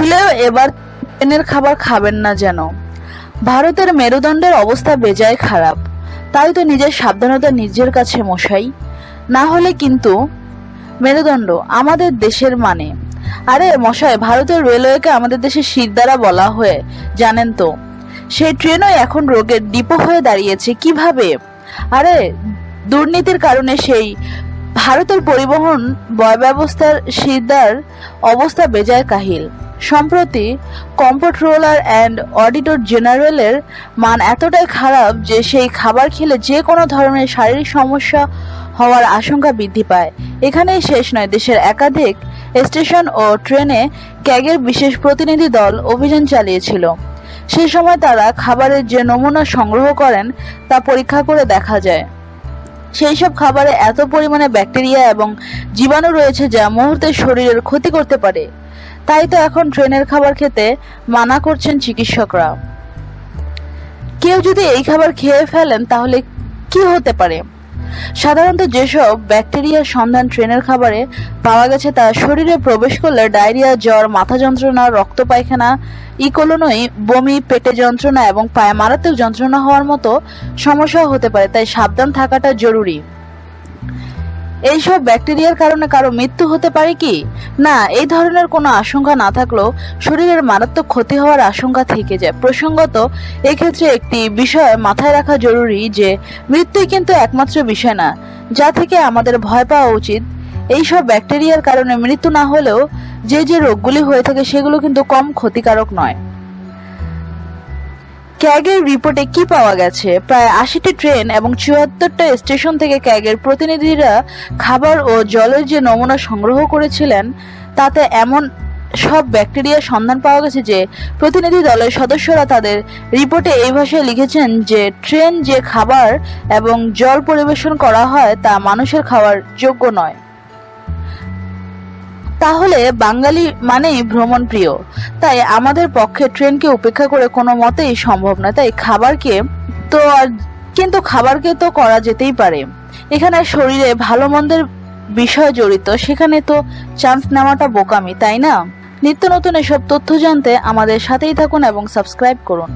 ভুলেও এবার ট্রেনের খাবার খাবেন না যেন। ভারতের মেরুদণ্ডের অবস্থা বেজায় খারাপ, তাই তো নিজের সাবধানতা নিজের কাছে মশাই, না হলে কিন্তু মেরুদণ্ড আমাদের দেশের মানে। আরে মশাই, ভারতের রেলওয়েকে আমাদের দেশের শিরদাঁড়া বলা হয়ে জানেন তো, সেই ট্রেনও এখন রোগের ডিপো হয়ে দাঁড়িয়েছে। কিভাবে? আরে দুর্নীতির কারণে সেই ভারতের পরিবহন ব্যবস্থার শিরদাঁড়ার অবস্থা বেজায় কাহিল। সম্প্রতি কম্পট্রোলার অ্যান্ড অডিটর জেনারেলের মান এতটাই খারাপ যে সেই খাবার খেলে যে কোনো ধরনের শারীরিক সমস্যা হওয়ার আশঙ্কা বৃদ্ধি পায়। এখানেই শেষ নয়, দেশের একাধিক স্টেশন ও ট্রেনে ক্যাগের বিশেষ প্রতিনিধি দল অভিযান চালিয়েছিল। সেই সময় তারা খাবারের যে নমুনা সংগ্রহ করেন তা পরীক্ষা করে দেখা যায় সেই সব খাবারে এত পরিমাণে ব্যাকটেরিয়া এবং জীবাণু রয়েছে যা মুহূর্তে শরীরের ক্ষতি করতে পারে। তাই তো এখন ট্রেনের খাবার খেতে মানা করছেন চিকিৎসকরা। কেউ যদি এই খাবার খেয়ে ফেলেন তাহলে কি হতে পারে? সাধারণত যেসব ব্যাকটেরিয়ার সন্ধান ট্রেনের খাবারে পাওয়া গেছে তা শরীরে প্রবেশ করলে ডায়রিয়া, জ্বর, মাথা যন্ত্রণা, রক্ত পায়খানা, ইকোলনই, বমি, পেটে যন্ত্রণা এবং পায়ে মারাত্মক যন্ত্রণা হওয়ার মতো সমস্যা হতে পারে। তাই সাবধান থাকাটা জরুরি। এইসব ব্যাকটেরিয়ার কারণে কারো মৃত্যু হতে পারে কি না, এই ধরনের কোনো আশঙ্কা না থাকলেও শরীরের মারাত্মক ক্ষতি হওয়ার আশঙ্কা থেকে যায়। প্রসঙ্গত, এক্ষেত্রে একটি বিষয় মাথায় রাখা জরুরি যে মৃত্যুই কিন্তু একমাত্র বিষয় না যা থেকে আমাদের ভয় পাওয়া উচিত। এইসব ব্যাকটেরিয়ার কারণে মৃত্যু না হলেও যে যে রোগগুলি হয়ে থাকে সেগুলো কিন্তু কম ক্ষতিকারক নয়। ক্যাগের রিপোর্টে কি পাওয়া গেছে? প্রায় ৮০টি ট্রেন এবং ৭৪টা স্টেশন থেকে ক্যাগের প্রতিনিধিরা খাবার ও জলের যে নমুনা সংগ্রহ করেছিলেন তাতে এমন সব ব্যাকটেরিয়ার সন্ধান পাওয়া গেছে যে প্রতিনিধি দলের সদস্যরা তাদের রিপোর্টে এই ভাষায় লিখেছেন যে ট্রেন যে খাবার এবং জল পরিবেশন করা হয় তা মানুষের খাওয়ার যোগ্য নয়। তাহলে বাঙালি মানেই ভ্রমণ প্রিয়, তাই আমাদের পক্ষে ট্রেনকে উপেক্ষা করে কোনো মতেই সম্ভব নয়। তাই খাবারকে তো করা যেতেই পারে। এখানে শরীরে ভালো মন্দের বিষয় জড়িত, সেখানে তো চান্স নেওয়াটা বোকামি, তাই না? নিত্য নতুন এসব তথ্য জানতে আমাদের সাথেই থাকুন এবং সাবস্ক্রাইব করুন।